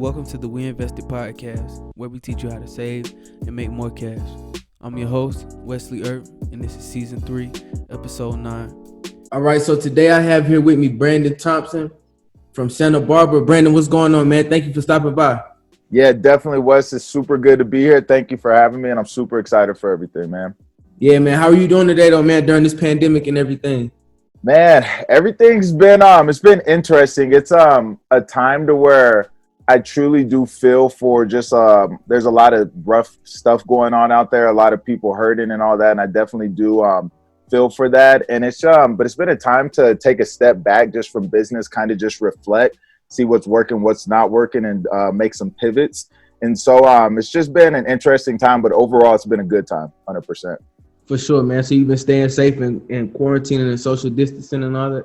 Welcome to the WEInvested podcast, where we teach you how to save and make more cash. I'm your host, Wesley Earp, and this is season 3, episode 9. All right, so today I have here with me Brandon Thompson from Santa Barbara. Brandon, what's going on, man? Thank you for stopping by. Yeah, definitely, Wes. It's super good to be here. Thank you for having me, and I'm super excited for everything, man. Yeah, man. How are you doing today, though, man, during this pandemic and everything? Man, everything's been it's been interesting. It's a time to where I truly do feel for just there's a lot of rough stuff going on out there, a lot of people hurting and all that, and I definitely do feel for that. And it's but it's been a time to take a step back just from business, kind of just reflect, see what's working, what's not working, and make some pivots. And so it's just been an interesting time, but overall it's been a good time, 100%. For sure, man. So you've been staying safe and quarantining and social distancing and all that?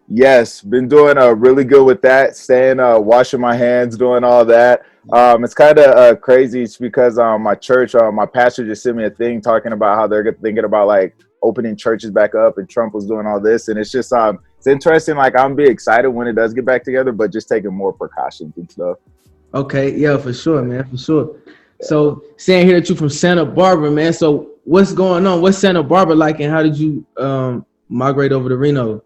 Yes, been doing really good with that, staying, washing my hands, doing all that. It's kind of crazy. It's because my church, my pastor just sent me a thing talking about how they're thinking about like opening churches back up, and Trump was doing all this. And it's just, it's interesting. Like, I'm be excited when it does get back together, but just taking more precautions and stuff. Okay. Yeah, for sure, man. For sure. Yeah. So saying here that you're from Santa Barbara, man. So what's going on? What's Santa Barbara like, and how did you migrate over to Reno?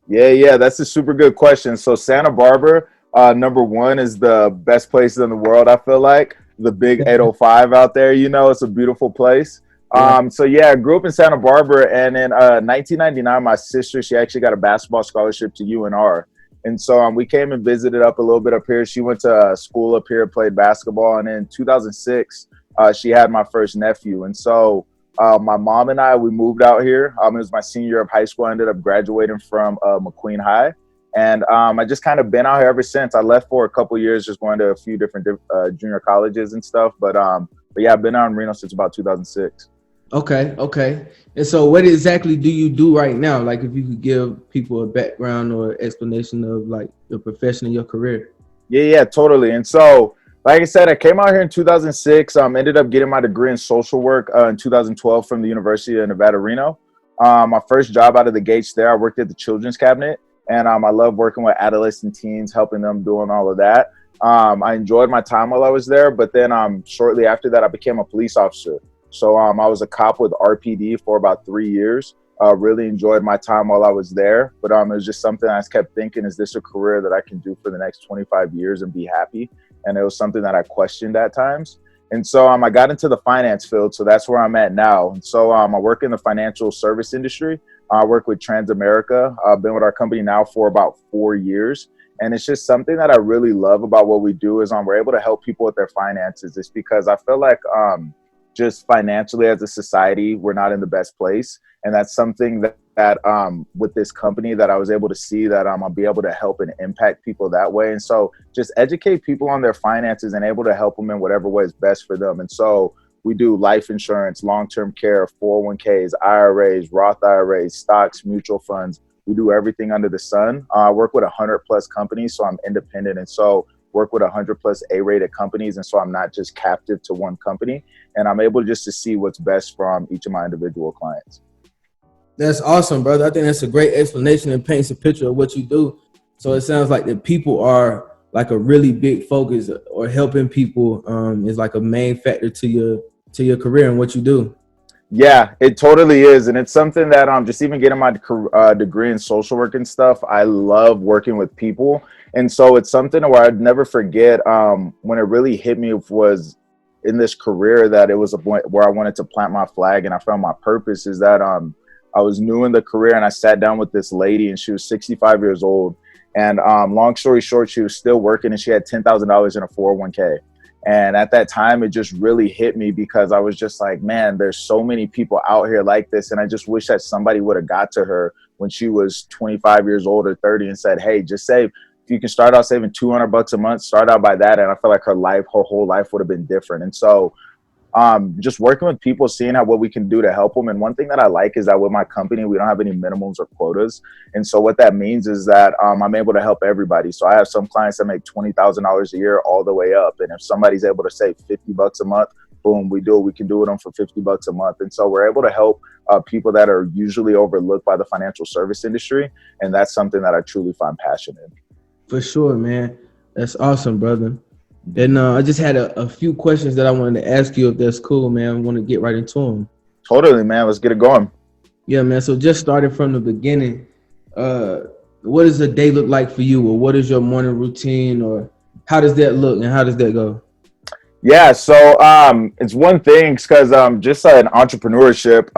Yeah, that's a super good question. So Santa Barbara, number one, is the best place in the world, I feel like. The big 805 out there, it's a beautiful place. So I grew up in Santa Barbara, and in 1999, my sister, she actually got a basketball scholarship to UNR. And so we came and visited up a little bit up here. She went to school up here, played basketball, and in 2006, she had my first nephew. And so my mom and I, we moved out here. It was my senior year of high school. I ended up graduating from McQueen High. And I just kind of been out here ever since. I left for a couple of years, just going to a few different junior colleges and stuff. But yeah, I've been out in Reno since about 2006. Okay. And so what exactly do you do right now? Like, if you could give people a background or explanation of like your profession and your career. Yeah, totally. And so, like I said, I came out here in 2006, ended up getting my degree in social work in 2012 from the University of Nevada, Reno. My first job out of the gates there, I worked at the Children's Cabinet, and I love working with adolescent teens, helping them doing all of that. I enjoyed my time while I was there, but then shortly after that, I became a police officer. So I was a cop with RPD for about 3 years. Really enjoyed my time while I was there, but it was just something I kept thinking, is this a career that I can do for the next 25 years and be happy? And it was something that I questioned at times. And so I got into the finance field. So that's where I'm at now. And so I work in the financial service industry. I work with Transamerica. I've been with our company now for about 4 years. And it's just something that I really love about what we do is we're able to help people with their finances. It's because I feel like just financially as a society, we're not in the best place. And that's something that with this company that I was able to see that I'll be able to help and impact people that way. And so just educate people on their finances and able to help them in whatever way is best for them. And so we do life insurance, long-term care, 401ks, IRAs, Roth IRAs, stocks, mutual funds. We do everything under the sun. I work with 100 plus companies, so I'm independent. And so work with 100 plus A-rated companies. And so I'm not just captive to one company, and I'm able just to see what's best from each of my individual clients. That's awesome, brother. I think that's a great explanation and paints a picture of what you do. So it sounds like that people are like a really big focus, or helping people is like a main factor to your career and what you do. Yeah, it totally is. And it's something that just even getting my degree in social work and stuff, I love working with people. And so it's something where I'd never forget when it really hit me was in this career that it was a point where I wanted to plant my flag, and I found my purpose is that I was new in the career, and I sat down with this lady, and she was 65 years old. And long story short, she was still working, and she had $10,000 in a 401k. And at that time, it just really hit me because I was just like, man, there's so many people out here like this. And I just wish that somebody would have got to her when she was 25 years old or 30 and said, hey, just save. If you can start out saving $200 a month, start out by that. And I feel like her whole life would have been different. And so just working with people, seeing what we can do to help them. And one thing that I like is that with my company, we don't have any minimums or quotas. And so what that means is that I'm able to help everybody. So I have some clients that make $20,000 a year all the way up. And if somebody's able to save $50 a month, boom, we do it. We can do it on for $50 a month. And so we're able to help people that are usually overlooked by the financial service industry. And that's something that I truly find passionate in. For sure, man. That's awesome, brother. And I just had a few questions that I wanted to ask you, if that's cool, man. I want to get right into them. Totally, man. Let's get it going. Yeah, man. So just starting from the beginning, uh, what does a day look like for you, or what is your morning routine, or how does that look and how does that go? Yeah, so it's one thing because just an entrepreneurship,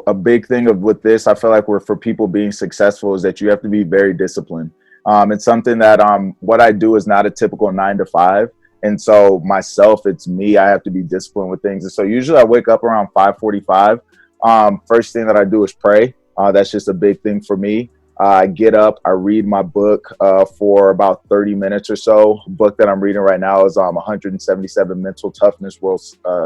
a big thing of with this, I feel like we're for people being successful is that you have to be very disciplined. It's something that what I do is not a typical 9 to 5, and so myself, it's me. I have to be disciplined with things, and so usually I wake up around 5:45. First thing that I do is pray. That's just a big thing for me. I get up, I read my book for about 30 minutes or so. The book that I'm reading right now is 177 Mental Toughness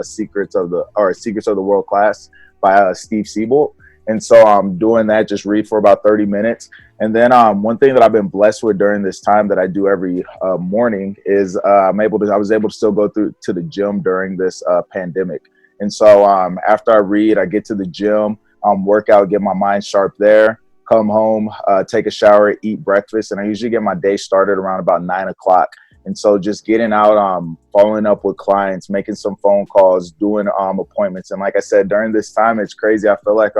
Secrets of the World Class by Steve Siebold. And so I'm doing that, just read for about 30 minutes. And then one thing that I've been blessed with during this time that I do every morning is I was able to still go to the gym during this pandemic. And so after I read, I get to the gym, work out, get my mind sharp there. Come home, take a shower, eat breakfast, and I usually get my day started around about 9 o'clock. And so just getting out, following up with clients, making some phone calls, doing appointments. And like I said, during this time, it's crazy. I feel like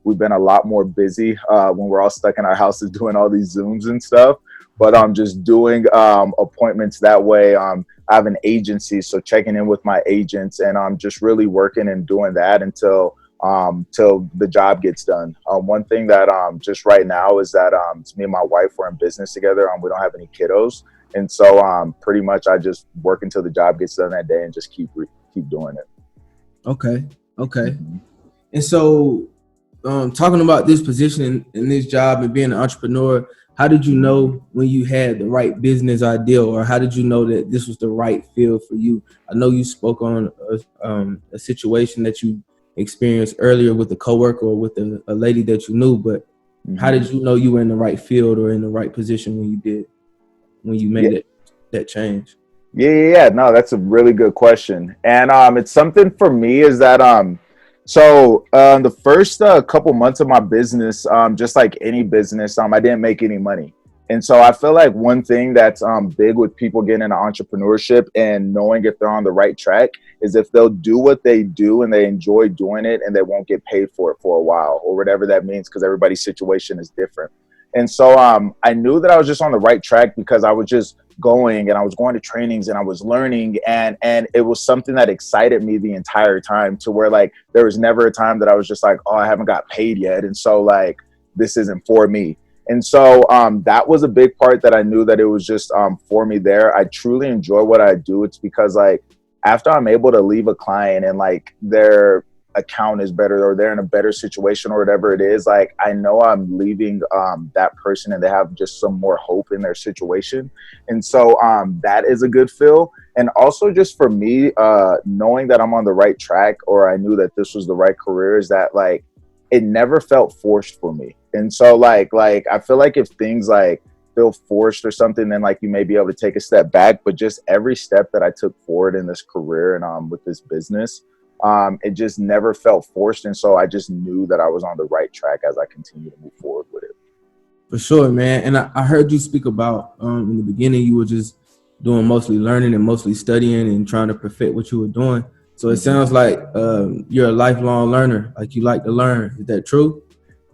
we've been a lot more busy when we're all stuck in our houses doing all these Zooms and stuff. But I'm just doing appointments that way. I have an agency, so checking in with my agents, and I'm just really working and doing that until the job gets done. One thing that just right now is that it's me and my wife, we're in business together. We don't have any kiddos, and so pretty much I just work until the job gets done that day and just keep doing it. Okay. And so talking about this position in this job and being an entrepreneur, how did you know when you had the right business idea, or how did you know that this was the right field for you? I know you spoke on a situation that you experienced earlier with a coworker or with a lady that you knew, but how did you know you were in the right field or in the right position when you made that change? Yeah. No, that's a really good question. And it's something for me is that the first couple months of my business, just like any business, I didn't make any money. And so I feel like one thing that's big with people getting into entrepreneurship and knowing if they're on the right track is if they'll do what they do and they enjoy doing it and they won't get paid for it for a while or whatever that means, because everybody's situation is different. And so I knew that I was just on the right track because I was just going and I was going to trainings and I was learning, and it was something that excited me the entire time, to where like there was never a time that I was just like, oh, I haven't got paid yet, and so like this isn't for me. And so that was a big part that I knew that it was just for me there. I truly enjoy what I do. It's because like after I'm able to leave a client and like their account is better or they're in a better situation or whatever it is, like I know I'm leaving that person and they have just some more hope in their situation. And so that is a good feel. And also just for me, knowing that I'm on the right track, or I knew that this was the right career, is that like it never felt forced for me. And so like I feel like if things like feel forced or something, then like you may be able to take a step back. But just every step that I took forward in this career and with this business, it just never felt forced. And so I just knew that I was on the right track as I continue to move forward with it. For sure, man. And I heard you speak about in the beginning, you were just doing mostly learning and mostly studying and trying to perfect what you were doing. So it sounds like you're a lifelong learner, like you like to learn. Is that true?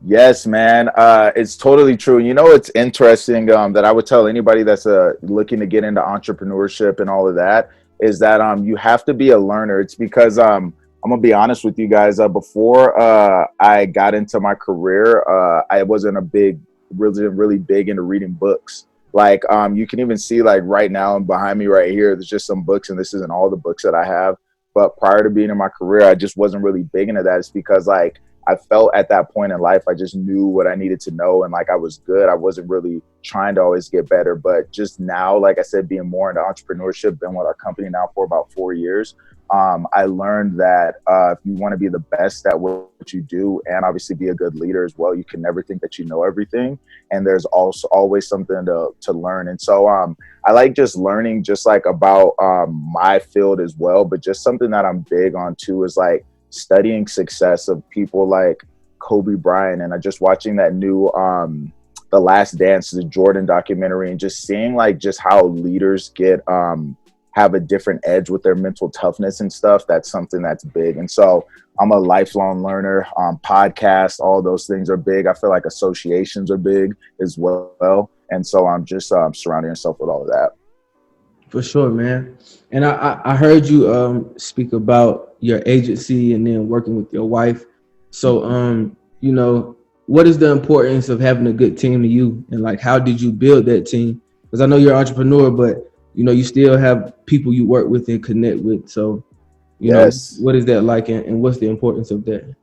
Yes, man. It's totally true. You know, it's interesting that I would tell anybody that's looking to get into entrepreneurship and all of that is that you have to be a learner. It's because I'm gonna be honest with you guys. Before I got into my career, I wasn't really big into reading books. Like you can even see like right now and behind me right here, there's just some books, and this isn't all the books that I have. But prior to being in my career, I just wasn't really big into that. It's because like I felt at that point in life, I just knew what I needed to know, and like I was good. I wasn't really trying to always get better. But just now, like I said, being more into entrepreneurship, been with our company now for about 4 years, I learned that if you want to be the best at what you do and obviously be a good leader as well, you can never think that you know everything. And there's also always something to learn. And so I like just learning just like about my field as well. But just something that I'm big on too is like studying success of people like Kobe Bryant. And I just watching that new The Last Dance, the Jordan documentary, and just seeing like just how leaders get have a different edge with their mental toughness and stuff. That's something that's big. And so I'm a lifelong learner. Podcasts, all those things are big. I feel like associations are big as well. And so I'm just surrounding yourself with all of that. For sure, man. And I heard you speak about your agency and then working with your wife. So, you know, what is the importance of having a good team to you? And like, how did you build that team? Because I know you're an entrepreneur, but, you know, you still have people you work with and connect with. So, you know, what is that like and what's the importance of that?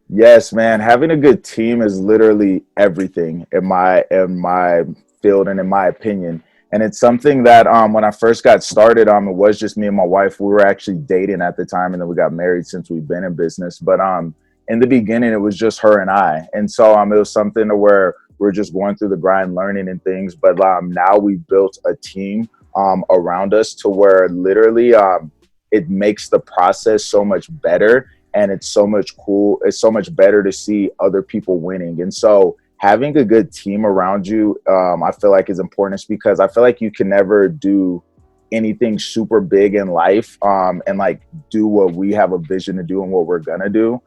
Yes, man. Having a good team is literally everything in my field and in my opinion. And it's something that when I first got started, it was just me and my wife. We were actually dating at the time, and then we got married since we've been in business. But in the beginning, it was just her and I. And so it was something to where we're just going through the grind, learning and things. But now we've built a team around us to where literally it makes the process so much better. And it's so much cool. It's so much better to see other people winning. And so having a good team around you, I feel like is important because I feel like you can never do anything super big in life and like do what we have a vision to do and what we're going to do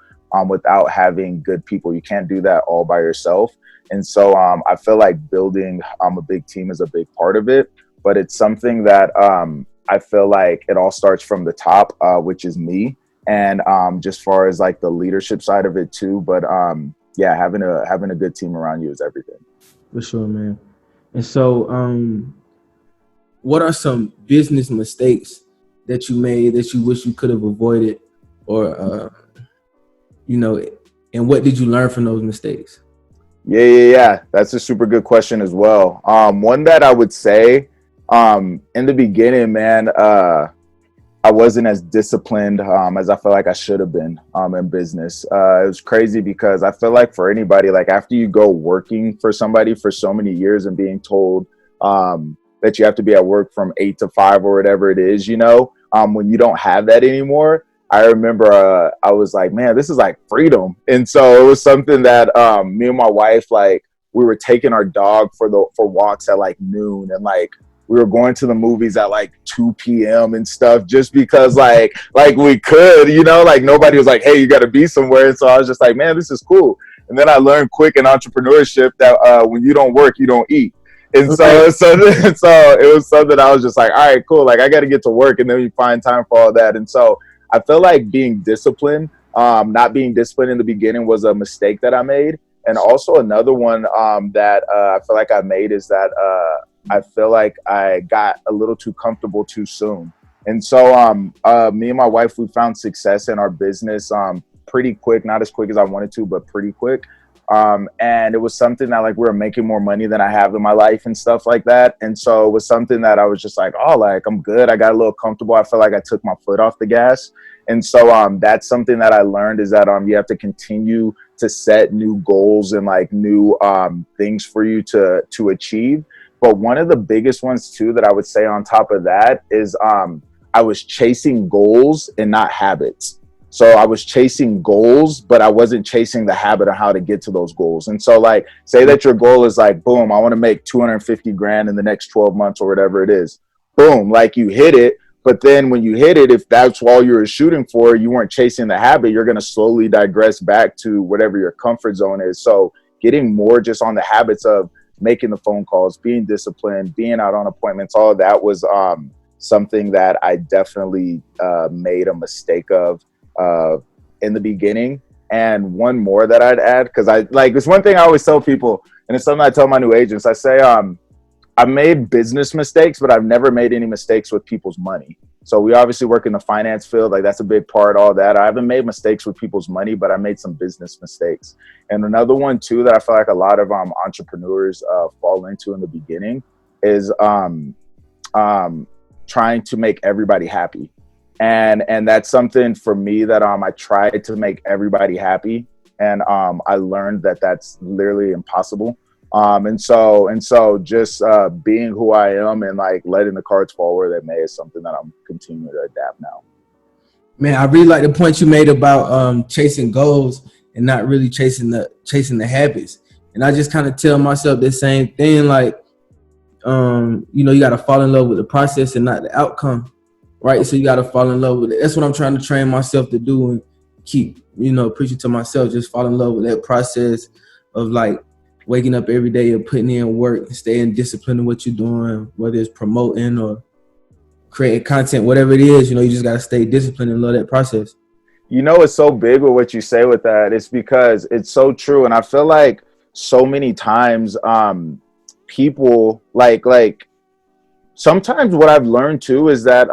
without having good people. You can't do that all by yourself. And so I feel like building a big team is a big part of it, but it's something that I feel like it all starts from the top, which is me. And just far as like the leadership side of it too. But yeah, having a good team around you is everything. For sure, man. And so what are some business mistakes that you made that you wish you could have avoided, or you know, and what did you learn from those mistakes? Yeah. That's a super good question as well. One that I would say in the beginning, man, I wasn't as disciplined as I feel like I should have been in business. It was crazy because I feel like for anybody, like after you go working for somebody for so many years and being told that you have to be at work from 8 to 5 or whatever it is, you know, when you don't have that anymore, I remember I was like, man, this is like freedom. And so it was something that me and my wife, like we were taking our dog for walks at like noon, and like we were going to the movies at like 2 p.m. and stuff just because like we could, you know, like nobody was like, hey, you got to be somewhere. And so I was just like, man, this is cool. And then I learned quick in entrepreneurship that when you don't work, you don't eat. And so it was something I was just like, all right, cool. Like I got to get to work, and then you find time for all that. And so I feel like being disciplined, not being disciplined in the beginning was a mistake that I made. And also another one that I feel like I made is that I feel like I got a little too comfortable too soon. And so me and my wife, we found success in our business pretty quick, not as quick as I wanted to, but pretty quick. And it was something that like we were making more money than I have in my life and stuff like that. And so it was something that I was just like, oh, like I'm good. I got a little comfortable. I felt like I took my foot off the gas. And so that's something that I learned is that you have to continue to set new goals and like new things for you to achieve. But one of the biggest ones too that I would say on top of that is I was chasing goals and not habits. So I was chasing goals, but I wasn't chasing the habit of how to get to those goals. And so like, say that your goal is like, boom, I want to make 250 grand in the next 12 months or whatever it is. Boom, like you hit it. But then when you hit it, if that's all you were shooting for, you weren't chasing the habit, you're going to slowly digress back to whatever your comfort zone is. So getting more just on the habits of making the phone calls, being disciplined, being out on appointments, all of that was something that I definitely made a mistake of in the beginning. And one more that I'd add, because I like, it's one thing I always tell people, and it's something I tell my new agents. I say, I've made business mistakes, but I've never made any mistakes with people's money. So we obviously work in the finance field. Like that's a big part, all that. I haven't made mistakes with people's money, but I made some business mistakes. And another one too, that I feel like a lot of entrepreneurs fall into in the beginning is trying to make everybody happy. And that's something for me that I tried to make everybody happy. And I learned that that's literally impossible. And so just being who I am and like letting the cards fall where they may is something that I'm continuing to adapt now. Man, I really like the point you made about chasing goals and not really chasing the habits. And I just kind of tell myself the same thing, like, you know, you got to fall in love with the process and not the outcome. right? So you got to fall in love with it. That's what I'm trying to train myself to do and keep, preaching to myself. Just fall in love with that process of like waking up every day and putting in work and staying disciplined in what you're doing, whether it's promoting or creating content, whatever it is. You just got to stay disciplined and love that process. It's so big with what you say with that. It's because it's so true. And I feel like so many times people like sometimes what I've learned too is that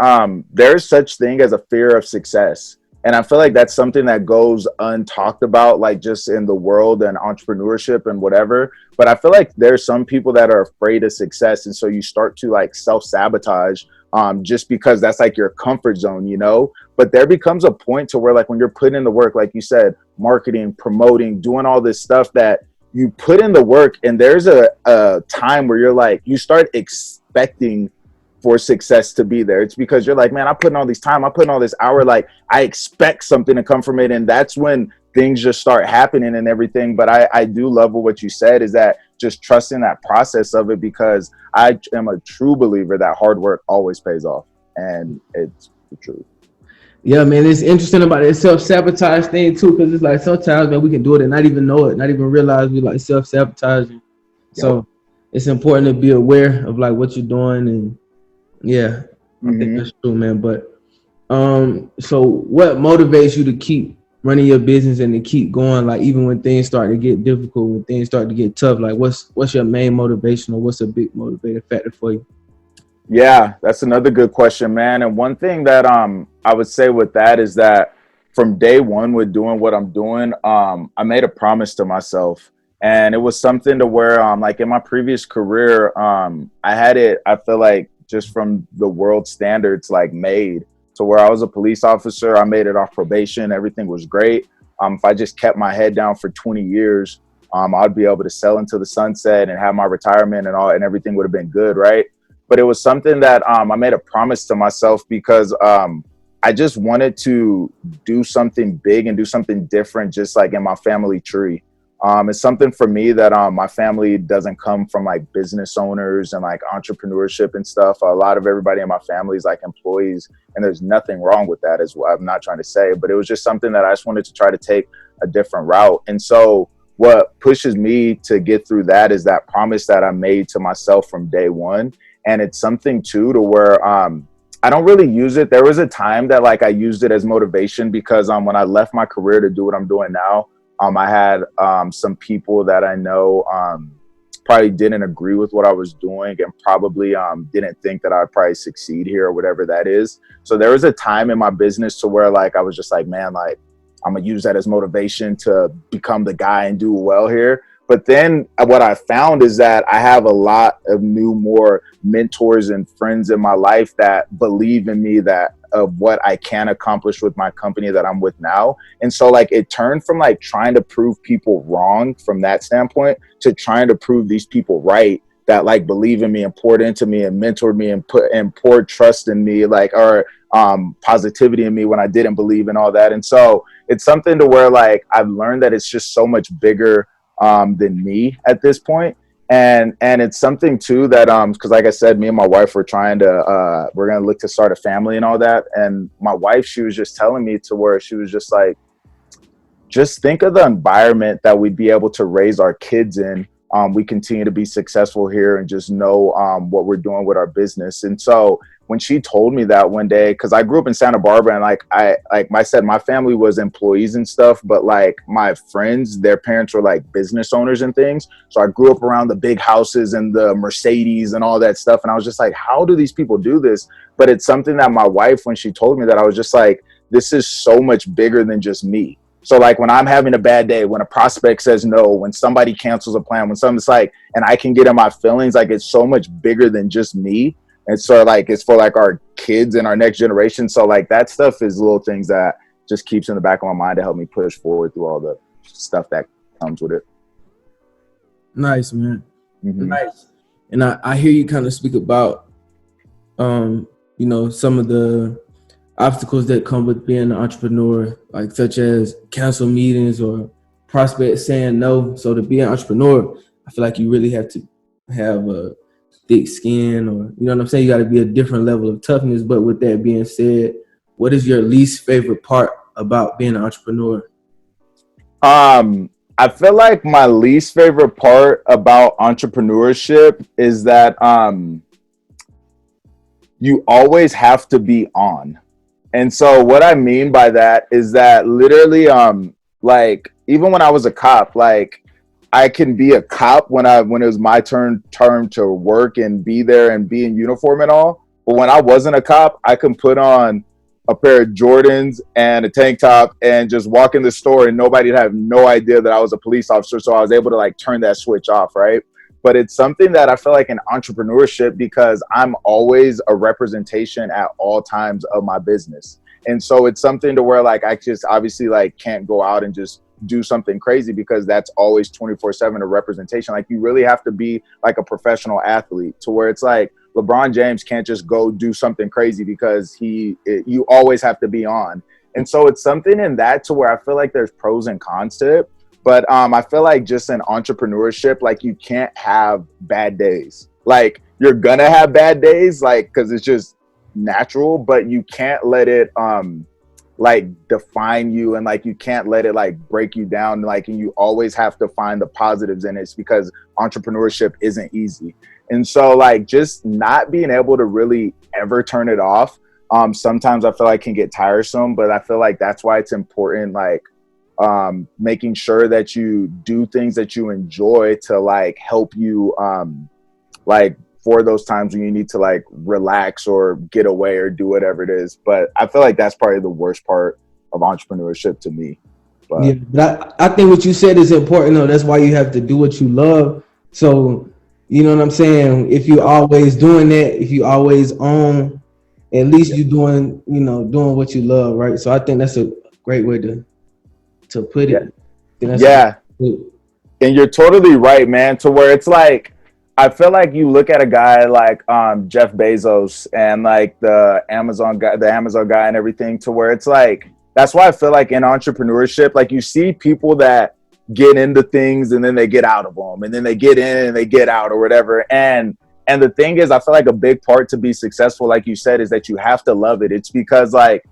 there's such thing as a fear of success. And I feel like that's something that goes untalked about, like just in the world and entrepreneurship and whatever. But I feel like there's some people that are afraid of success. And so you start to like self-sabotage just because that's like your comfort zone, But there becomes a point to where like when you're putting in the work, like you said, marketing, promoting, doing all this stuff that you put in the work, and there's a time where you're like, you start expecting for success to be there. It's because you're like, man, I put in all this time, I put in all this hour, like I expect something to come from it. And that's when things just start happening and everything. But I do love what you said, is that just trusting that process of it, because I am a true believer that hard work always pays off. And it's the truth. Yeah, man, it's interesting about that self-sabotage thing too, because it's like sometimes, man, we can do it and not even know it, not even realize we like self-sabotaging. Yep. So it's important to be aware of like what you're doing. And yeah, I think that's true, man. But so what motivates you to keep running your business and to keep going, like even when things start to get difficult, when things start to get tough? Like what's your main motivation, or what's a big motivator factor for you? Yeah, that's another good question, man. And one thing that I would say with that is that from day one with doing what I'm doing, I made a promise to myself. And it was something to where like in my previous career, I had it, I feel like, just from the world standards, like made to where I was a police officer. I made it off probation. Everything was great. If I just kept my head down for 20 years, I'd be able to sell into the sunset and have my retirement and all, and everything would have been good, right? But it was something that I made a promise to myself, because I just wanted to do something big and do something different, just like in my family tree. It's something for me that my family doesn't come from like business owners and like entrepreneurship and stuff. A lot of everybody in my family is like employees, and there's nothing wrong with that as well. I'm not trying to say, but it was just something that I just wanted to try to take a different route. And so what pushes me to get through that is that promise that I made to myself from day one. And it's something too to where I don't really use it. There was a time that like I used it as motivation, because when I left my career to do what I'm doing now, I had some people that I know probably didn't agree with what I was doing, and probably didn't think that I'd probably succeed here or whatever that is. So there was a time in my business to where like I was just like, man, like I'm gonna use that as motivation to become the guy and do well here. But then what I found is that I have a lot of more mentors and friends in my life that believe in me, that of what I can accomplish with my company that I'm with now. And so like it turned from like trying to prove people wrong from that standpoint to trying to prove these people right, that like believe in me and poured into me and mentored me and poured trust in me, like, or positivity in me when I didn't believe in all that. And so it's something to where like I've learned that it's just so much bigger than me at this point. And it's something too that because like I said, me and my wife were trying to we're gonna look to start a family and all that. And my wife, she was just telling me to where she was just like, just think of the environment that we'd be able to raise our kids in. We continue to be successful here and just know what we're doing with our business. And so when she told me that one day, because I grew up in Santa Barbara, and like I said, my family was employees and stuff, but like my friends, their parents were like business owners and things. So I grew up around the big houses and the Mercedes and all that stuff. And I was just like, how do these people do this? But it's something that my wife, when she told me that, I was just like, this is so much bigger than just me. So like when I'm having a bad day, when a prospect says no, when somebody cancels a plan, when something's like, and I can get in my feelings, like it's so much bigger than just me. And so like, it's for like our kids and our next generation. So like that stuff is little things that just keeps in the back of my mind to help me push forward through all the stuff that comes with it. Nice, man. Mm-hmm. Nice. And I hear you kind of speak about, some of the obstacles that come with being an entrepreneur, like such as cancel meetings or prospects saying no. So to be an entrepreneur, I feel like you really have to have thick skin, or you know what I'm saying. You got to be a different level of toughness. But with that being said, what is your least favorite part about being an entrepreneur? I feel like my least favorite part about entrepreneurship is that you always have to be on. And so what I mean by that is that literally like even when I was a cop, like I can be a cop when it was my turn to work and be there and be in uniform and all. But when I wasn't a cop, I can put on a pair of Jordans and a tank top and just walk in the store and nobody'd have no idea that I was a police officer. So I was able to like turn that switch off, right? But it's something that I feel like in entrepreneurship, because I'm always a representation at all times of my business. And so it's something to where like I just obviously like can't go out and just do something crazy, because that's always 24/7 a representation. Like you really have to be like a professional athlete, to where it's like LeBron James can't just go do something crazy because you always have to be on. And so it's something in that to where I feel like there's pros and cons to it. But I feel like just in entrepreneurship, like you can't have bad days. Like you're gonna have bad days, like because it's just natural, but you can't let it like define you, and like you can't let it like break you down. Like, and you always have to find the positives in it, because entrepreneurship isn't easy. And so like just not being able to really ever turn it off, sometimes I feel like can get tiresome. But I feel like that's why it's important, like making sure that you do things that you enjoy to like help you like for those times when you need to like relax or get away or do whatever it is. But I feel like that's probably the worst part of entrepreneurship to me. But Yeah, but I think what you said is important though. That's why you have to do what you love. So you know what I'm saying? If you're always doing that, if you always own, at least you're doing what you love, right? So I think that's a great way to put it. Yeah. And you're totally right, man, to where it's like, I feel like you look at a guy like Jeff Bezos and like the Amazon guy and everything, to where it's like, that's why I feel like in entrepreneurship, like you see people that get into things and then they get out of them, and then they get in and they get out or whatever. And the thing is, I feel like a big part to be successful, like you said, is that you have to love it. It's because like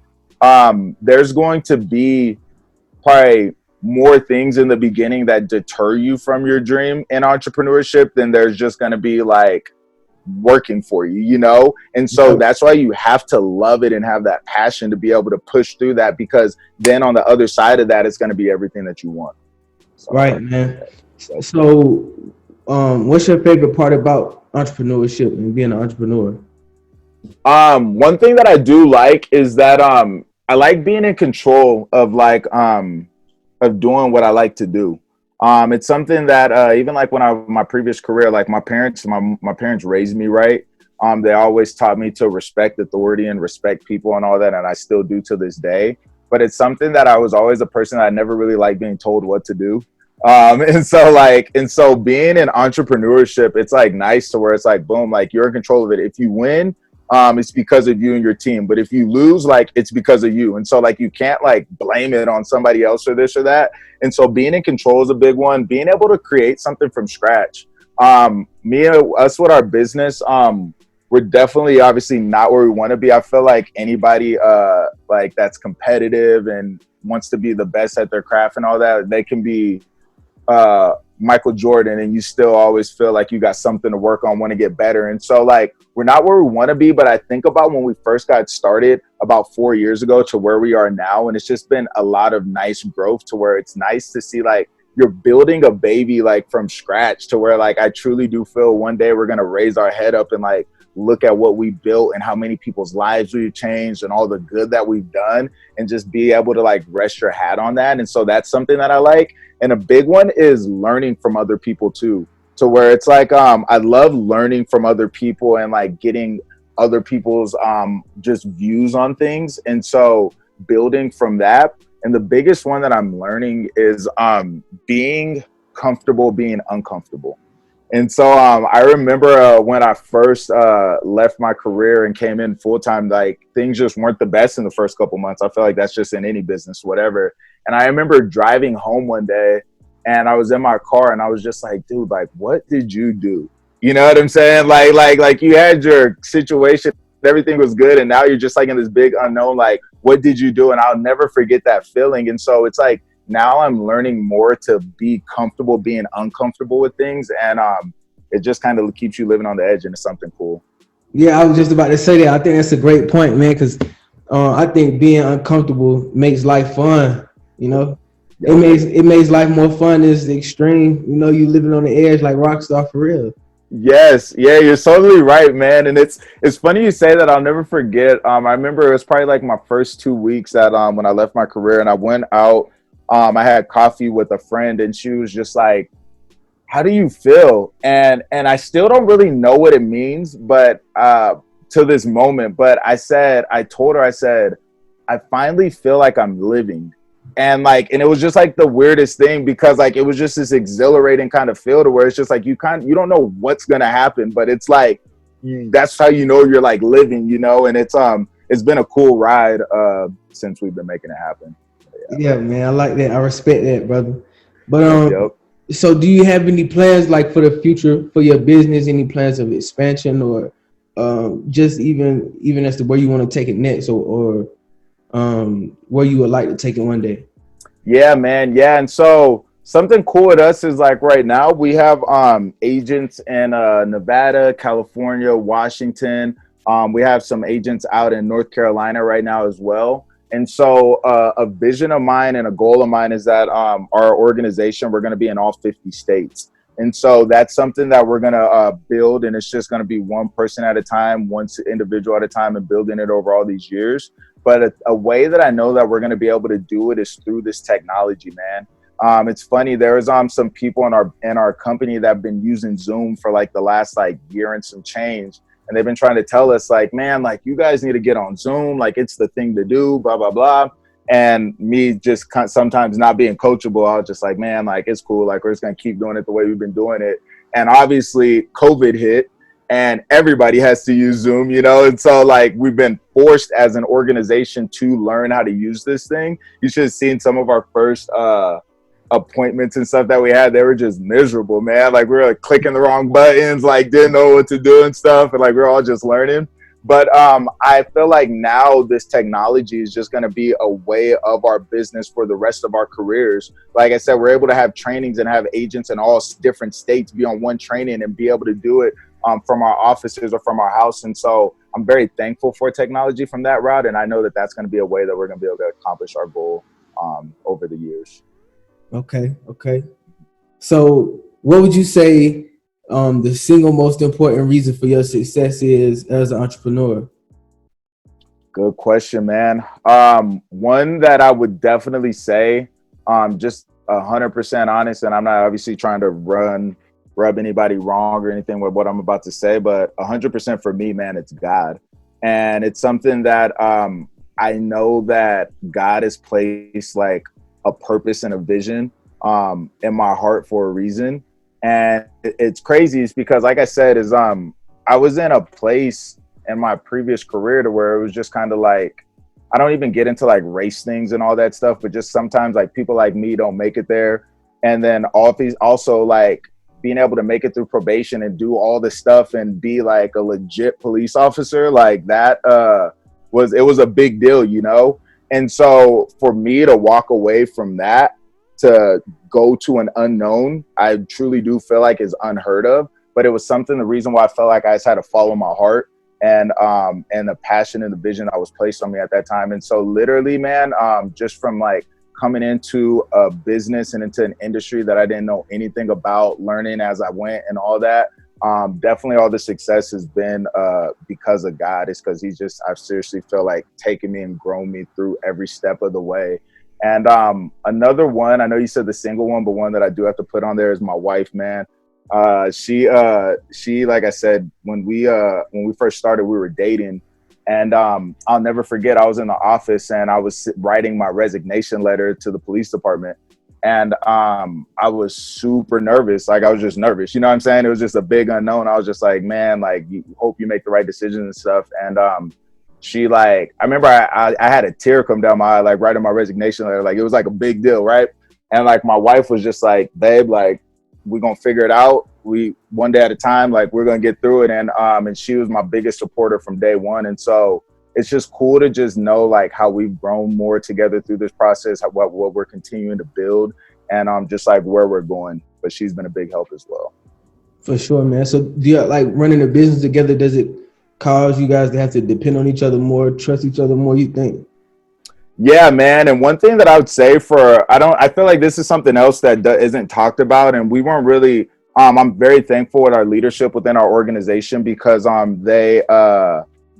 there's going to be probably more things in the beginning that deter you from your dream in entrepreneurship than there's just going to be like working for you, you know? And so that's why you have to love it and have that passion to be able to push through that, because then on the other side of that, it's going to be everything that you want. So, right, man. So what's your favorite part about entrepreneurship and being an entrepreneur? One thing that I do like is that I like being in control of like of doing what I like to do. It's something that even like when my previous career, like my parents raised me right. They always taught me to respect authority and respect people and all that, and I still do to this day. But it's something that I was always a person that I never really liked being told what to do. And so being in entrepreneurship, it's like nice to where it's like, boom, like you're in control of it. If you win, it's because of you and your team. But if you lose, like it's because of you. And so like you can't like blame it on somebody else or this or that. And so being in control is a big one. Being able to create something from scratch. Us with our business, we're definitely obviously not where we want to be. I feel like anybody like that's competitive and wants to be the best at their craft and all that, they can be Michael Jordan, and you still always feel like you got something to work on, want to get better. And so like we're not where we want to be, but I think about when we first got started about 4 years ago to where we are now, and it's just been a lot of nice growth, to where it's nice to see like you're building a baby like from scratch, to where like I truly do feel one day we're gonna raise our head up and like look at what we built and how many people's lives we've changed and all the good that we've done, and just be able to like rest your hat on that. And so that's something that I like. And a big one is learning from other people too, to where it's like I love learning from other people and like getting other people's just views on things, and so building from that. And the biggest one that I'm learning is being comfortable being uncomfortable. And so I remember when I first left my career and came in full time, like things just weren't the best in the first couple months. I feel like that's just in any business, whatever. And I remember driving home one day, and I was in my car and I was just like, dude, like, what did you do You know what I'm saying? Like you had your situation, everything was good, and now you're just like in this big unknown. Like, what did you do? And I'll never forget that feeling. And so it's like now I'm learning more to be comfortable being uncomfortable with things, and it just kind of keeps you living on the edge, and it's something cool. Yeah, I was just about to say that. I think that's a great point, man, because I think being uncomfortable makes life fun. You know, Yep. it makes life more fun. It's the extreme. You know, you living on the edge like Rockstar for real. Yes, yeah, you're totally right, man. And it's funny you say that. I'll never forget. I remember it was probably like my first 2 weeks that when I left my career and I went out. I had coffee with a friend, and she was just like, "How do you feel?" And I still don't really know what it means, but to this moment. But I told her, I said, I finally feel like I'm living. And it was just like the weirdest thing, because like it was just this exhilarating kind of feel to where it's just like you don't know what's gonna happen, but it's like that's how you know you're like living, you know. And it's been a cool ride since we've been making it happen. Yeah, man, I like that. I respect that, brother. But Yep. so do you have any plans like for the future for your business? Any plans of expansion, or just even as to where you want to take it next, or where you would like to take it one day? Yeah, man. Yeah. And so something cool with us is like right now we have agents in Nevada, California, Washington. We have some agents out in North Carolina right now as well. And so a vision of mine and a goal of mine is that our organization, we're going to be in all 50 states. And so that's something that we're going to build. And it's just going to be one person at a time, one individual at a time, and building it over all these years. But a way that I know that we're going to be able to do it is through this technology, man. It's funny. There was some people in our company that have been using Zoom for like the last like year and some change, and they've been trying to tell us like, man, like you guys need to get on Zoom, like it's the thing to do, blah blah blah. And me just sometimes not being coachable, I was just like, man, like it's cool, like we're just gonna keep doing it the way we've been doing it. And obviously, COVID hit, and everybody has to use Zoom, you know? And so like we've been forced as an organization to learn how to use this thing. You should have seen some of our first appointments and stuff that we had. They were just miserable, man. Like we were like clicking the wrong buttons, like didn't know what to do and stuff. And like we're all just learning. But I feel like now this technology is just going to be a way of our business for the rest of our careers. Like I said, we're able to have trainings and have agents in all different states be on one training and be able to do it from our offices or from our house. And so I'm very thankful for technology from that route. And I know that that's going to be a way that we're going to be able to accomplish our goal over the years. Okay. So what would you say the single most important reason for your success is as an entrepreneur? Good question, man. One that I would definitely say, just 100% honest, and I'm not obviously trying to rub anybody wrong or anything with what I'm about to say, but 100% for me, man, it's God. And it's something that I know that God has placed like a purpose and a vision in my heart for a reason. And it's crazy. It's because, like I said, I was in a place in my previous career to where it was just kind of like, I don't even get into like race things and all that stuff, but just sometimes like people like me don't make it there. And then also like being able to make it through probation and do all this stuff and be like a legit police officer, like that was a big deal, you know? And so for me to walk away from that to go to an unknown, I truly do feel like is unheard of. But it was the reason why I felt like I just had to follow my heart and the passion and the vision that was placed on me at that time. And so literally, man, just from like coming into a business and into an industry that I didn't know anything about, learning as I went and all that, definitely all the success has been because of God. It's because I seriously feel like taking me and grown me through every step of the way. And another one, I know you said the single one, but one that I do have to put on there is my wife, man. She, like I said, when we first started, we were dating, and I'll never forget, I was in the office and I was writing my resignation letter to the police department. And I was super nervous. Like I was just nervous, you know what I'm saying? It was just a big unknown. I was just like, man, like you hope you make the right decisions and stuff. And she like, I remember I had a tear come down my eye, like writing my resignation letter. Like it was like a big deal, right? And like my wife was just like, babe, like we're gonna figure it out. We one day at a time, like we're gonna get through it. And she was my biggest supporter from day one. And so it's just cool to just know like how we've grown more together through this process, what we're continuing to build, and just like where we're going. But she's been a big help as well. For sure, man. So do you like running a business together? Does it cause you guys to have to depend on each other more, trust each other more, you think? Yeah, man. And one thing that I would say I feel like this is something else that isn't talked about. And we weren't really, I'm very thankful with our leadership within our organization because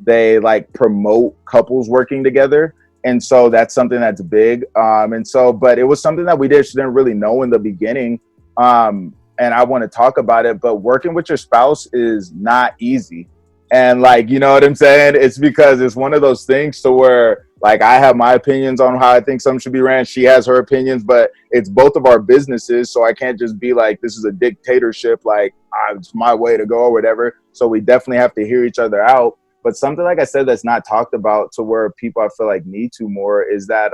they like promote couples working together. And so that's something that's big. But it was something that we just didn't really know in the beginning. And I want to talk about it, but working with your spouse is not easy. And like, you know what I'm saying? It's because it's one of those things to where like I have my opinions on how I think something should be ran. She has her opinions, but it's both of our businesses. So I can't just be like, this is a dictatorship, like it's my way to go or whatever. So we definitely have to hear each other out. But something like I said that's not talked about to where people I feel like need to more is that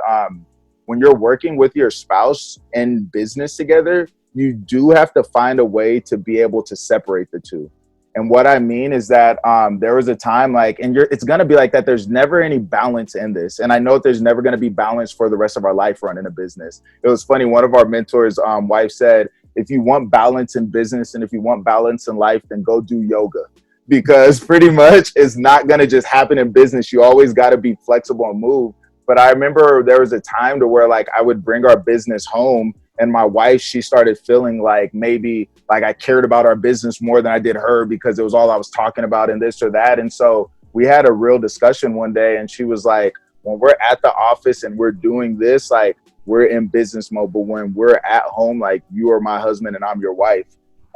when you're working with your spouse in business together, you do have to find a way to be able to separate the two. And what I mean is that there was a time like, and it's going to be like that. There's never any balance in this. And I know there's never going to be balance for the rest of our life running a business. It was funny. One of our mentors' wife said, if you want balance in business and if you want balance in life, then go do yoga. Because pretty much it's not going to just happen in business. You always got to be flexible and move. But I remember there was a time to where like I would bring our business home and my wife, she started feeling like maybe like I cared about our business more than I did her because it was all I was talking about and this or that. And so we had a real discussion one day and she was like, when we're at the office and we're doing this, like we're in business mode. But when we're at home, like you are my husband and I'm your wife.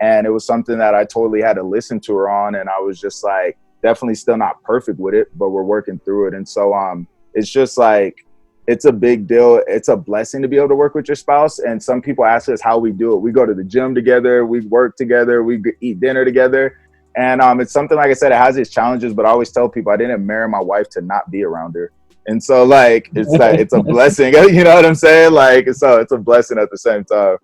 And it was something that I totally had to listen to her on. And I was just like, definitely still not perfect with it, but we're working through it. And so it's just like, it's a big deal. It's a blessing to be able to work with your spouse. And some people ask us how we do it. We go to the gym together. We work together. We eat dinner together. And it's something, like I said, it has its challenges, but I always tell people I didn't marry my wife to not be around her. And so like, it's a blessing, you know what I'm saying? Like, so it's a blessing at the same time.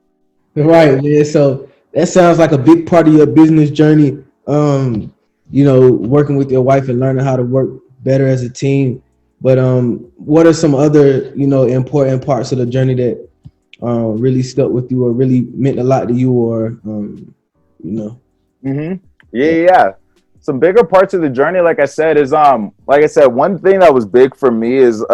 Right, man. So that sounds like a big part of your business journey. Working with your wife and learning how to work better as a team. But what are some other, important parts of the journey that really stuck with you or really meant a lot to you or, Mm-hmm. Yeah. Some bigger parts of the journey, like I said, is one thing that was big for me is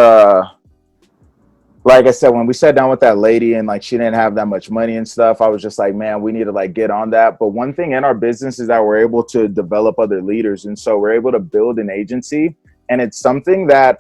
like I said, when we sat down with that lady and like she didn't have that much money and stuff, I was just like, man, we need to like get on that. But one thing in our business is that we're able to develop other leaders. And so we're able to build an agency. And it's something that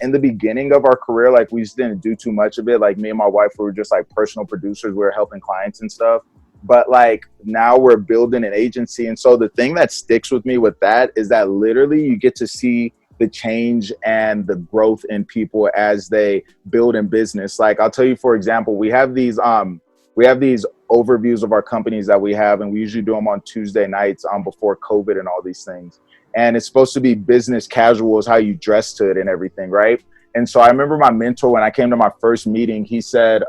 in the beginning of our career, like we just didn't do too much of it. Like me and my wife, we were just like personal producers. We were helping clients and stuff. But like now we're building an agency. And so the thing that sticks with me with that is that literally you get to see the change and the growth in people as they build in business. Like I'll tell you, for example, we have these overviews of our companies that we have, and we usually do them on Tuesday nights before COVID and all these things. And it's supposed to be business casual is how you dress to it and everything, right? And so I remember my mentor, when I came to my first meeting, he said,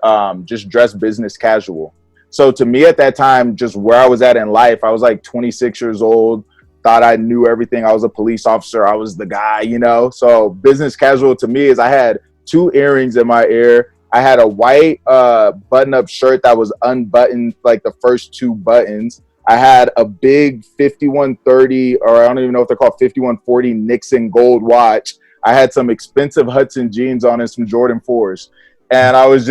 just dress business casual. So to me at that time, just where I was at in life, I was like 26 years old, thought I knew everything. I was a police officer. I was the guy, So business casual to me is I had 2 earrings in my ear. I had a white button-up shirt that was unbuttoned, like the first 2 buttons. I had a big 5130, or I don't even know if they're called 5140 Nixon gold watch. I had some expensive Hudson jeans on and some Jordan 4s. And I was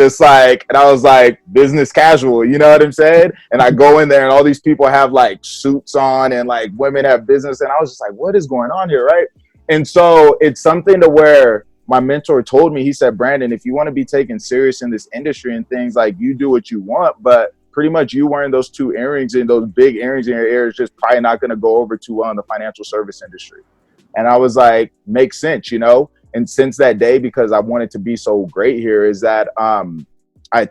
like, business casual, you know what I'm saying? And I go in there and all these people have like suits on and like women have business. And I was just like, what is going on here, right? And so it's something to where my mentor told me, he said, Brandon, if you want to be taken serious in this industry and things, like you do what you want, but pretty much you wearing those 2 earrings and those big earrings in your ear is just probably not going to go over too well in the financial service industry. And I was like, makes sense, And since that day, because I wanted to be so great here, is that I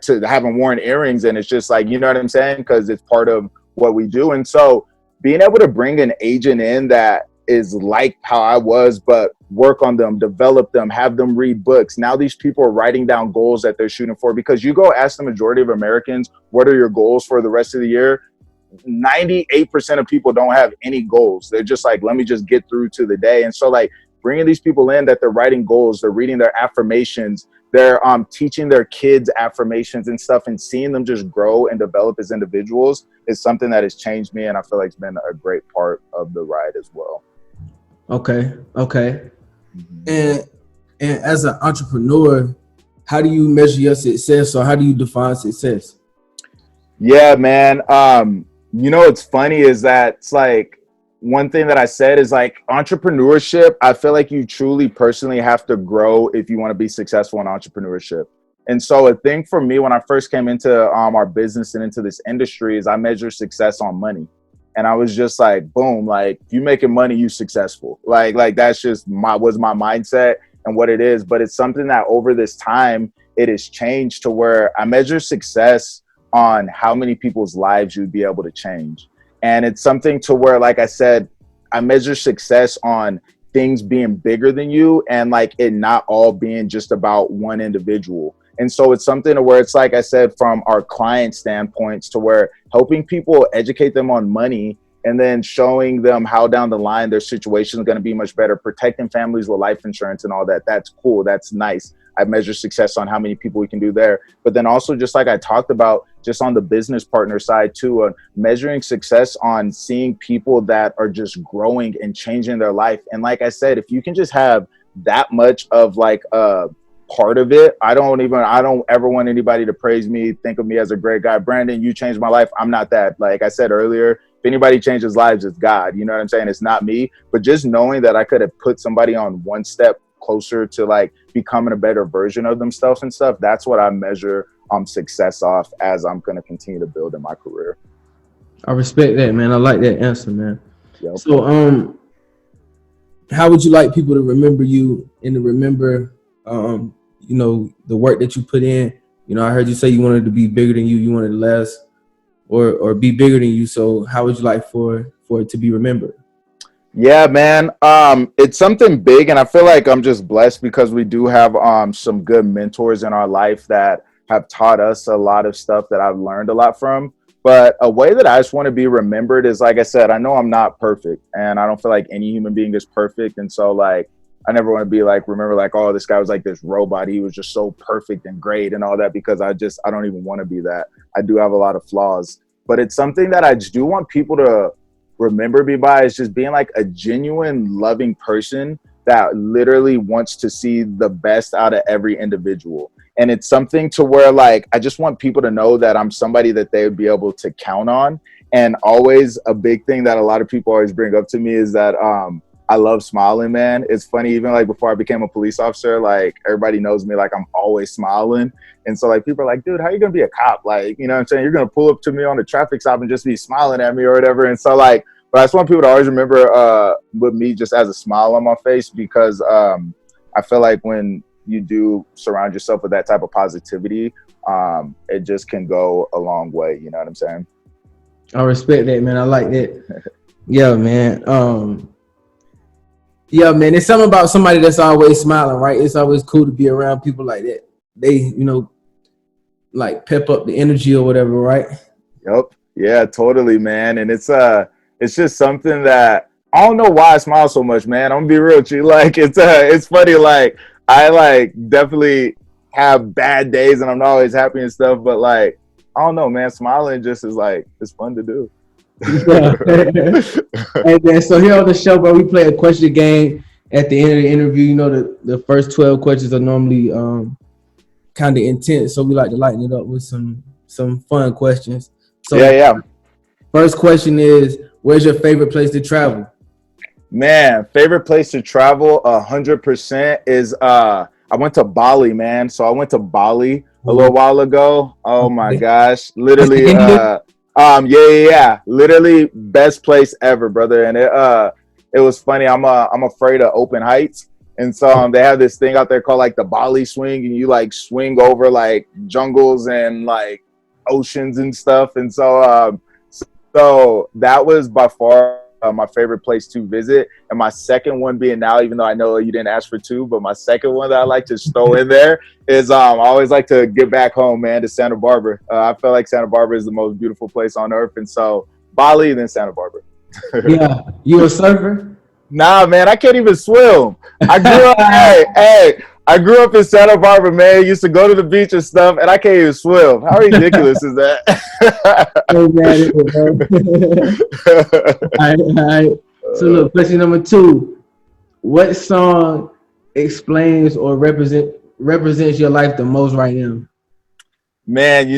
haven't worn earrings, and it's just like, you know what I'm saying? Because it's part of what we do. And so being able to bring an agent in that is like how I was, but work on them, develop them, have them read books. Now these people are writing down goals that they're shooting for, because you go ask the majority of Americans, what are your goals for the rest of the year? 98% of people don't have any goals. They're just like, let me just get through to the day. And so like bringing these people in that they're writing goals, they're reading their affirmations, they're teaching their kids affirmations and stuff, and seeing them just grow and develop as individuals is something that has changed me. And I feel like it's been a great part of the ride as well. Okay. And as an entrepreneur, how do you measure your success, or how do you define success? Yeah, man. What's funny is that it's like one thing that I said is like entrepreneurship. I feel like you truly personally have to grow if you want to be successful in entrepreneurship. And so a thing for me when I first came into our business and into this industry is I measure success on money. And I was just like, boom, like if you making money, you successful. Like that's just was my mindset and what it is. But it's something that over this time, it has changed to where I measure success on how many people's lives you'd be able to change. And it's something to where, like I said, I measure success on things being bigger than you and like it not all being just about one individual. And so it's something to where it's like I said, from our client standpoints, to where helping people educate them on money and then showing them how down the line their situation is going to be much better, protecting families with life insurance and all that. That's cool. That's nice. I measure success on how many people we can do there. But then also, just like I talked about, just on the business partner side too, measuring success on seeing people that are just growing and changing their life. And like I said, if you can just have that much of like a part of it, I don't ever want anybody to praise me, think of me as a great guy. Brandon, you changed my life. I'm not that. Like I said earlier, if anybody changes lives, it's God. You know what I'm saying? It's not me. But just knowing that I could have put somebody on one step closer to like becoming a better version of themselves and stuff, that's what I measure success off as I'm going to continue to build in my career. I respect that, man. I like that answer, man. Yep. So how would you like people to remember you and to remember the work that you put in? I heard you say you wanted to be bigger than you wanted to last or be bigger than you. So how would you like for it to be remembered? Yeah, man. It's something big, and I feel like I'm just blessed because we do have some good mentors in our life that have taught us a lot of stuff that I've learned a lot from. But a way that I just want to be remembered is, like I said, I know I'm not perfect, and I don't feel like any human being is perfect. And so like I never want to be like, remember like, oh, this guy was like this robot. He was just so perfect and great and all that, because I don't even want to be that. I do have a lot of flaws, but it's something that I just do want people to remember me by, is just being like a genuine loving person that literally wants to see the best out of every individual. And it's something to where like I just want people to know that I'm somebody that they would be able to count on. And always a big thing that a lot of people always bring up to me is that I love smiling, man. It's funny, even like before I became a police officer, like everybody knows me, like I'm always smiling. And so like people are like, dude, how are you gonna be a cop? Like, you know what I'm saying? You're gonna pull up to me on the traffic stop and just be smiling at me or whatever. And so like, but I just want people to always remember with me just as a smile on my face, because I feel like when you do surround yourself with that type of positivity, it just can go a long way. You know what I'm saying? I respect that, man. I like that. Yeah, man. Yeah, man, it's something about somebody that's always smiling, right? It's always cool to be around people like that. They, like pep up the energy or whatever, right? Yep. Yeah, totally, man. And it's just something that I don't know why I smile so much, man. I'm gonna be real with you. Like it's funny, like I like definitely have bad days and I'm not always happy and stuff, but like I don't know, man, smiling just is like, it's fun to do. Yeah. And then so here on the show, bro, we play a question game at the end of the interview. The first 12 questions are normally kind of intense, so we like to lighten it up with some fun questions. So yeah. First question is, where's your favorite place to travel? Man, favorite place to travel 100% is I went to Bali, man. So I went to Bali a little while ago. Oh my gosh, literally yeah. Literally best place ever, brother. And it was funny. I'm afraid of open heights. And so they have this thing out there called like the Bali swing, and you like swing over like jungles and like oceans and stuff. And so that was by far my favorite place to visit. And my second one being now, even though I know you didn't ask for two, but my second one that I like to throw in there is I always like to get back home, man, to Santa Barbara. I feel like Santa Barbara is the most beautiful place on earth. And so Bali, then Santa Barbara. Yeah, you a surfer? Nah, man, I can't even swim. I grew up, I grew up in Santa Barbara, man. Used to go to the beach and stuff, and I can't even swim. How ridiculous is that? So mad at it, bro. All right. So look, question number 2. What song explains or represents your life the most right now? Man,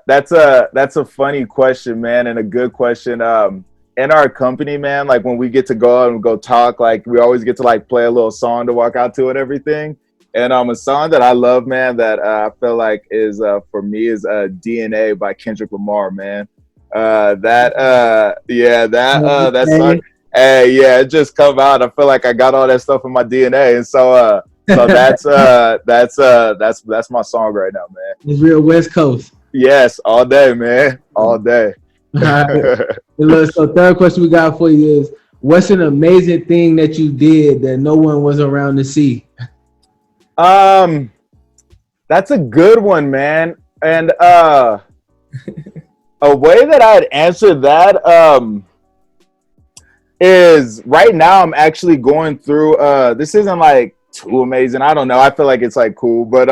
that's a funny question, man, and a good question. In our company, man, like when we get to go out and go talk, like we always get to like play a little song to walk out to and everything. And a song that I love, man, that I feel like is for me is DNA by Kendrick Lamar, man. That song. Hey, yeah, it just come out. I feel like I got all that stuff in my DNA, and so that's my song right now, man. It's real West Coast. Yes, all day, man, all day. All right. Look, so third question we got for you is, what's an amazing thing that you did that no one was around to see? That's a good one, man. And a way that I'd answer that is right now I'm actually going through this isn't like too amazing. I don't know. I feel like it's like cool, but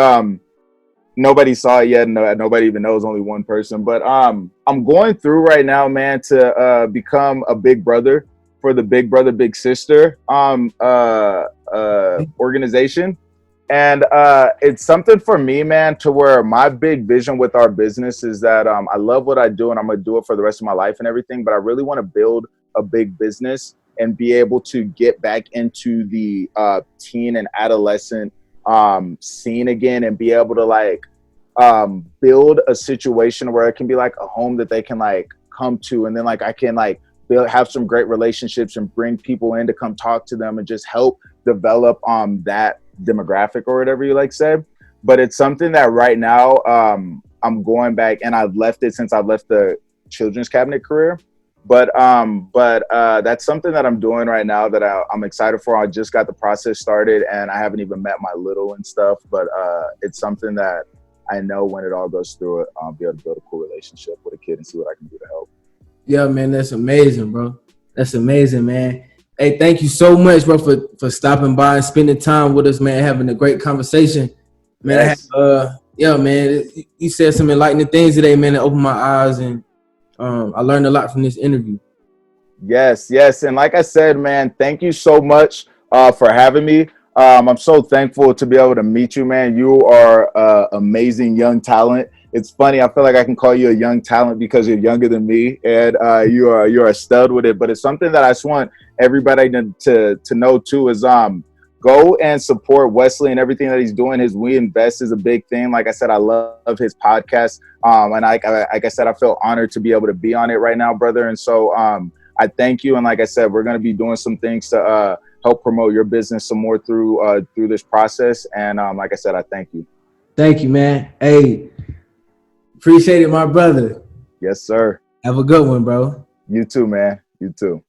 nobody saw it yet. No, nobody even knows, only one person. But I'm going through right now, man, to become a big brother for the Big Brother Big Sister organization. And it's something for me, man, to where my big vision with our business is that I love what I do and I'm going to do it for the rest of my life and everything. But I really want to build a big business and be able to get back into the teen and adolescent scene again and be able to like build a situation where it can be like a home that they can like come to. And then like I can like have some great relationships and bring people in to come talk to them and just help develop that demographic or whatever you like said. But it's something that right now I'm going back, and I've left it since I've left the children's cabinet career. But that's something that I'm doing right now that I'm excited for. I just got the process started and I haven't even met my little and stuff, but it's something that I know when it all goes through it, I'll be able to build a cool relationship with a kid and see what I can do to help. Yeah, man, that's amazing, bro. That's amazing, man. Hey, thank you so much, bro, for stopping by and spending time with us, man, having a great conversation. Man, Yes. Man, you said some enlightening things today, man, that opened my eyes, and I learned a lot from this interview. Yes. And like I said, man, thank you so much for having me. I'm so thankful to be able to meet you, man. You are amazing young talent. It's funny. I feel like I can call you a young talent because you're younger than me, and you're a stud with it. But it's something that I just want everybody to know too is go and support Wesley and everything that he's doing. His WEInvest is a big thing. Like I said, I love his podcast, and like I said, I feel honored to be able to be on it right now, brother. And so I thank you. And like I said, we're going to be doing some things to help promote your business some more through this process. And like I said, I thank you. Thank you, man. Hey, appreciate it, my brother. Yes, sir. Have a good one, bro. You too, man. You too.